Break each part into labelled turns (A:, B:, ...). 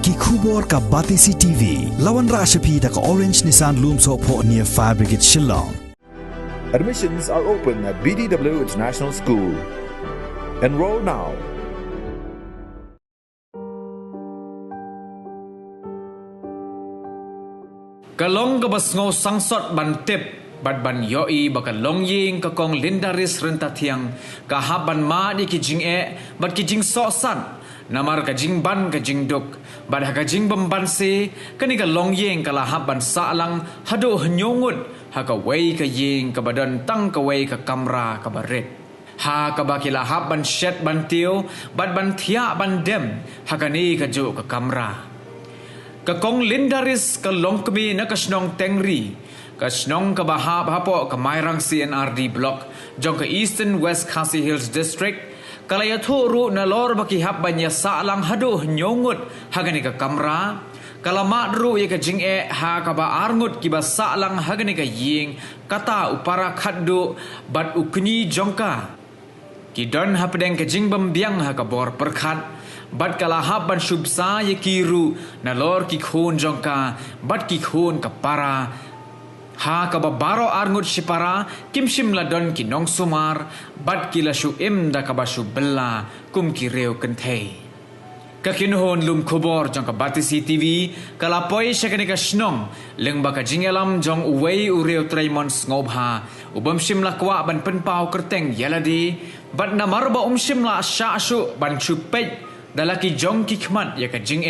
A: Ki khubor ka Batisi TV. Lawan Rashapi da ka Orange Nissan Lumso po near Fire Brigade Shillong.
B: Admissions are open at BDW International School. Enroll now.
C: Kalong ka basngaw sangsot bantip ban yoi baka longying ka kong lindaris rentatiang kahaban ma di kijing bat kijing sosan namar kajing ban kajing duk bad kajing bambansi kani ka longying kala haban salang hado hnyongut haka wei ka ying ka badan tang ka wei ka kamra ka baret ha ka bakila haban shet bantiu bad ban thia ban dem hakani ka jo ka kamra ka kong lindaris ka longkmi na kasnong tengri kasnong ka bahab hapo ka mairang CNRD block jong ka Eastern West Khasi Hills District kalaya thuru na lor baki hap banya salang hado nyongut hagani ka kamra kalamat ru ya ka jing ha ka ba arngut ki ba salang hagani ka ying kata upara khaddu bat ukni jongka ki don hapdeng ka jing bambiang ha ka bor perkhat bat kalahap ban subsa ye kiru na lor ki khun jongka bat ki khun ka para ha ka babaro arngut sipara kimshim ladon ki nong sumar bat kila shu im da ka basu bella kum ki reu kentei ka kinhon lum khobor jong ka Batisi TV kala poi shakani ka snong leng ba ka jingelam jong uwei ureu traimon ngobha ubam shim la kwa ban penpau kerteng yaladi bat na marba shim la sha shu ban chupet dalaki jong ki khmat ya ka jing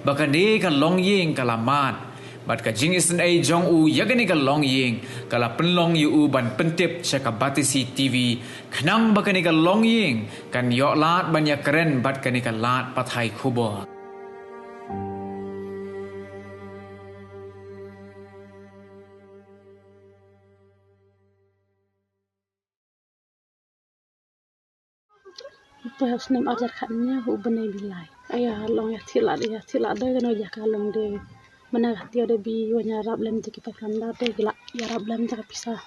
C: baka ne ka long ying kalamat bat ka jing isen jong u yagani ka long ying kala penlong yu u ban pentip syaka Batisi TV khnang baka ne ka long ying kan yo lat ban ya keren bat ka ne ka lat pathai khubor
D: Perhaps nem ajar katnya hu benai bilai. Ayah long ya tila ada kan aja kalong de mana dia de bi wanya rab lem tiki pakanda de gila ya rab lem tak pisah.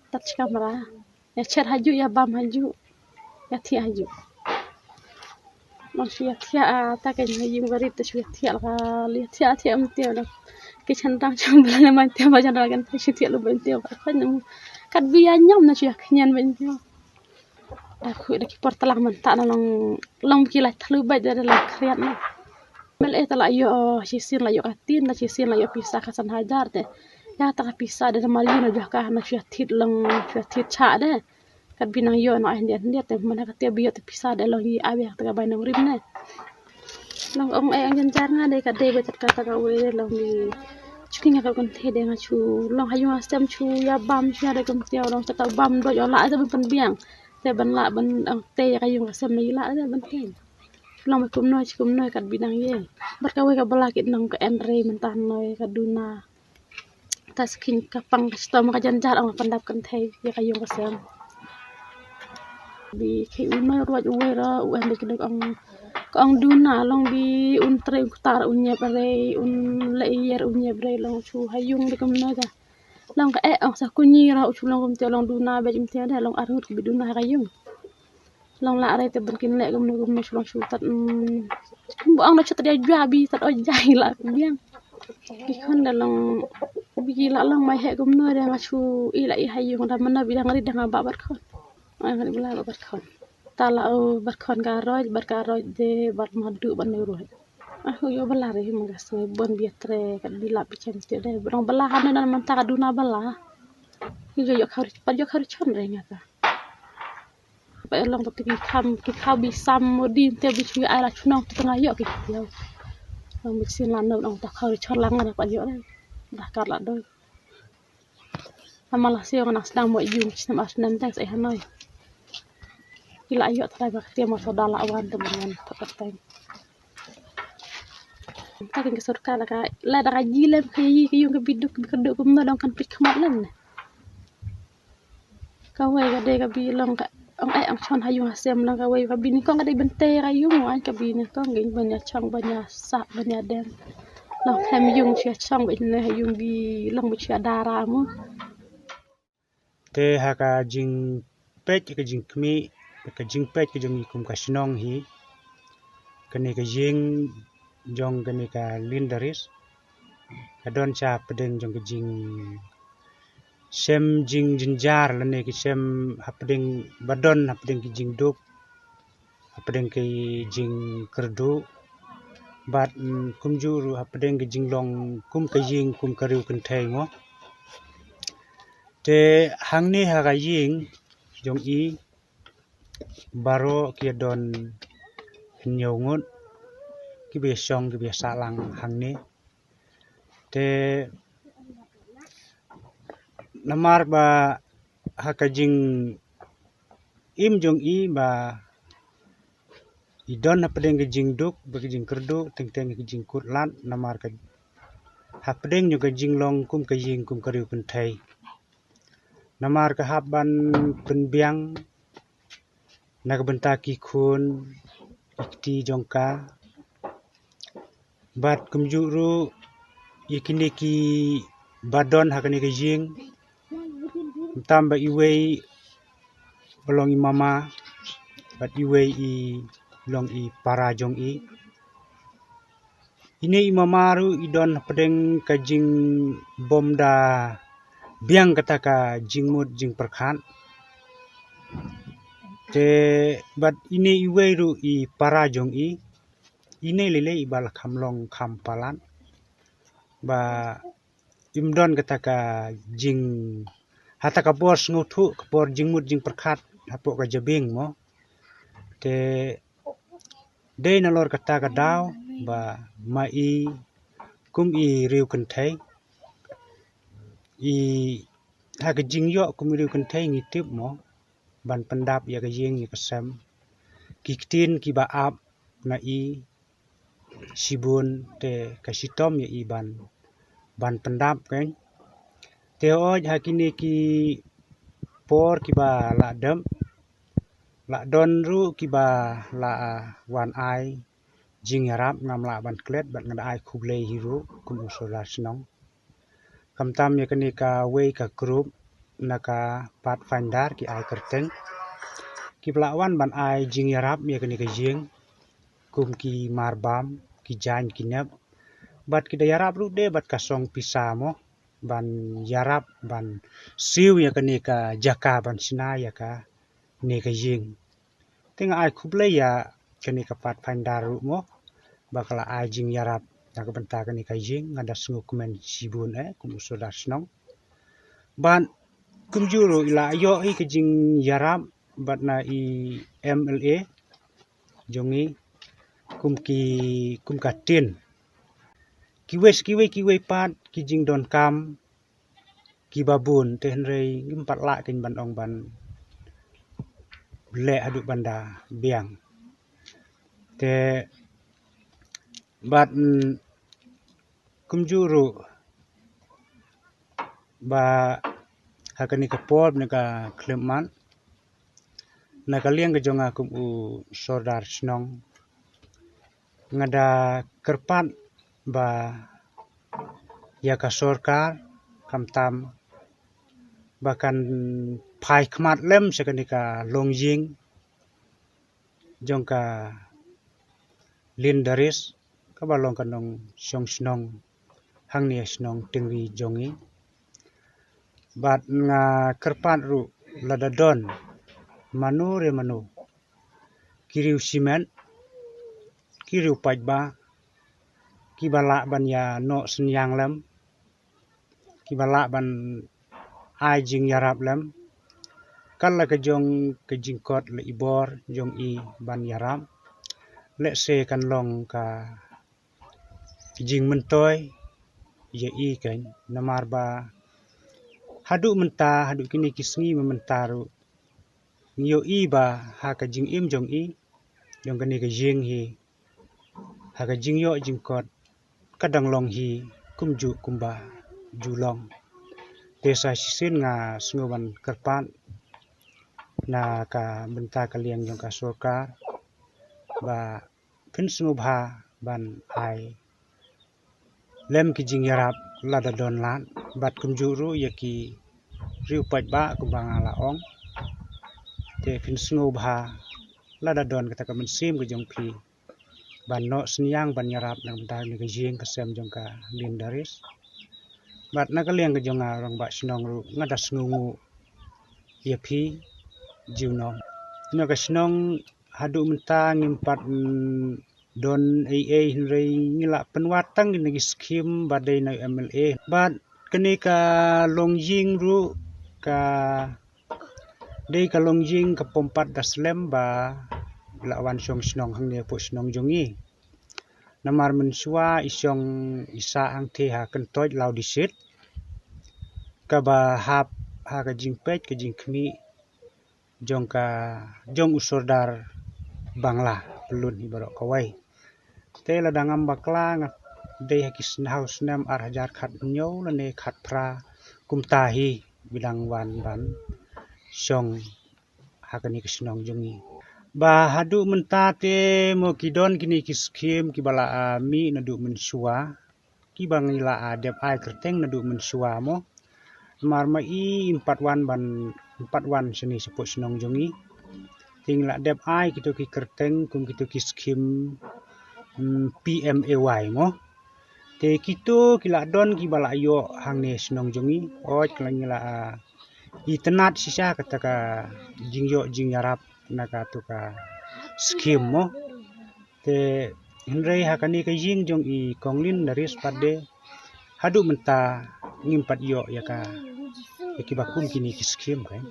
D: Touch kamera. Ya chat haju ya bam haju. Ya ti haju. Masih ya ti tak kan haju bari tu ya ti ala li ti am ti ala. Kitchen tang chum bela man ti ba jana kan ti ti lu ben ti kan bi anyam na ya kenyan ben ti. Aku dah kipar telah mentak na long kila terlalu baik dari long kriat na. Mel telah yo sisin la yo katin la sisin la yo pisah kasan hajar deh. Ya tak pisah dari mali na jaka na syuatit long syuatit cha deh. Kat binang yo na dia teh mana katia biyo te pisah deh long yi abi tak bay nang rim ne. Long ong ang janjar nga deh kat deh betat kata kawe deh long di cuking ka kon the deh ngachu long hayu astem chu ya bam chu ada kon tiaw long tak bam do yo la ada ben biang. Te ban la ban ang te kayu kasem ni la ada ban ten long kum noi kat binang ye berkawe ka balakit nang kaendre mentah noi ka duna tas kin kapang stom ka janjar ang pandap kan thai ye kayu kasem bi ke unoi ruat uwe ra uwe de kedek ang duna long bi un tre utar unye pare un leier unye bre long chu hayung de kum noi ka long ka ang sa kunyi ra chu long kum te long duna be jim te da long arut bi duna kayung long la re te benkin le kum no long chu tat bu ang no chat dia jua bi tat o jai la biang ki khon da long bi la long mai he kum no da nga chu i la i hayung da mana bi da ngari da nga ba khon ngari bla ba khon ta la o bar khon ka roj de bar madu ban no roj aku yo bala re magas bon bietre kat bila picem te de bang bala han na man ta duna bala yo khari chon re ngata pa long to ki kham bi sam modin te bi chu ala chunong to nga yo ki yo long bi sin lan no ta khari chon lang na pa yo re dah kar la do amalah sio na sedang mo yum sem asnan tang sai hanoi kila yo ta ba te mo so dala wan te ban to kateng takin ke surka la da jilem kayi yung ke biduk keduk kum na dong kan pik khmat len ka wei ga de ga bi long ka ang chon hayung asem lang ka wei ka bi ni kong ga de bente hayung wan ka bi ni kong ngin banya chang banya sa banya dem long hem yung chia chang be ne hayung bi long bi chia dara mu
E: te haka jing pet ka jing kmi ka jing pet ka jing kum ka snong hi kane ka jing jong kani ka lindaris kadon cha pedeng jong ke jing sem jing jinjar lane ki sem hapdeng badon hapdeng ki jing duk hapdeng ki jing kerdu bat kumjuru hapdeng ki jing long kum ka jing kum kariu kentai mo te hangni haga jing jong i baro ki don nyongut ki be song ki be salang hangni te namar ba hakajing im jong i ba idon hapdeng ke jing duk ba ke jing kerdu teng teng ke jing kutlan namar ka hapdeng nyu ke jing long kum ke jing kum kariu kentai namar ka haban penbiang nagbenta ki khun ikti jongka bat kumjuru ikini ki badon hakani ke jing tambah iwei belong i mama bat iwei i long i para jong i ini i mamaru idon pedeng ka jing bomda biang kata ka jingmut jing perkhan te bat ini iwei ru i para jong i ini lele i bal khamlong khampalan ba imdon kata ka jing hata ka bor nguthu ka bor jingmut jing perkhat hapo ka jabing mo te dei nalor kata ka daw ba mai kum i riu kentai i ha ka jing yo kum riu kentai ngitip mo ban pendap ya ka jing ya kasam kiktin ki ba ap na i sibun te kasitom ya i ban pendap kan te oj hakini ki por ki ba la dam la don ru ki ba la wan ai jing yarap ngam la ban klet ban ngada ai khuble hiru kum usura snong kamtam ya kani ka wei ka group naka pathfinder ki ai kerteng ki blawan ban ai jing yarap ya kani ka jing kum ki marbam ki jan kinap bat ki da yarap ru de bat kasong pisamo ban yarap ban siu ya kani ka jaka ban sina ya ka ne ka jing tenga ai khuble ya kani ka pathfinder ru mo bakala ai jing yarap nak benta kani ka jing ngada sungu kumen sibun kum usura snong ban kumjuru ila ayo i ka jing yarap bat na i MLA jongi kum ka tin kiwei pat ki jing don kam ki babun te henrei ngimpat la kin ban ong ban le adu banda biang te bat kumjuru ba hakani ka pop naka kleman naka liang ka jonga kum u sordar snong ngada kerpat ba ya ka sorkar kamtam bahkan pai khmat lem sekani ka longjing jongka lindaris ka balong kanong song snong hangni snong tingri jongi bat nga kerpat ru ladadon manu re manu kiriu simen kiriu pajba kibala ban ya no senyang lem kibala ban ai jing yarap lem kala ka jong ka jingkot le ibor jong i ban yarap le se kan long ka jing mentoy ye i kan namar ba hadu menta hadu kini kisngi mementaru ngiyo i ba ha ka jing im jong i jong kani ka jing hi ha ka jing yo jingkot kadang long hi kumju kumba julong desa sisin nga sunguban kerpan na ka benta kaliang jong ka sorkar ba pin sungubha ban ai lem ki jing yarap lada don lan bat kumjuru yaki riu pajba kumbang ala ong te pin sungubha lada don kata ka mensim ke jong pi ban no seniang ban nyarap nang mentah ni ke jing kesem jong ka lindaris bat na kaliang ke jong orang ba senong ru ngadas ngungu ia pi jiunom na ka senong hadu mentah ngimpat don AA hinrei ngila penwatang ni skim badai na MLA bat kini ka longjing ru ka dei ka longjing ka pompat daslem ba lawan song senong hang ne po senong jongi namar mensua isong isa ang the ha kentoj lau disit ka ba hap ha ka jingpet ka jingkmi jong usordar bangla pelun ibarok kawai te ladangam bakla ngat dei hakis haus nam ar hajar khat nyo lane khat pra kumtahi bidang wan ban song hakani kesenong jongi ba hadu mentate mo kidon kini kiskim kibala mi nadu mensua ki bangila adep ai kerteng nadu mensua mo marma i 4 wan seni seput senong jongi tingla adep ai kita ki kerteng kum kita kiskim PMAY mo te kito kila don kibala yo hang ne senong jongi oj kelangila itenat sisa kataka jingyo jingyarap naka tuka skim mo te hinrei hakani ka jing jong i konglin dari spade hadu menta ngimpat yo ya ka bakun kini ki skim kan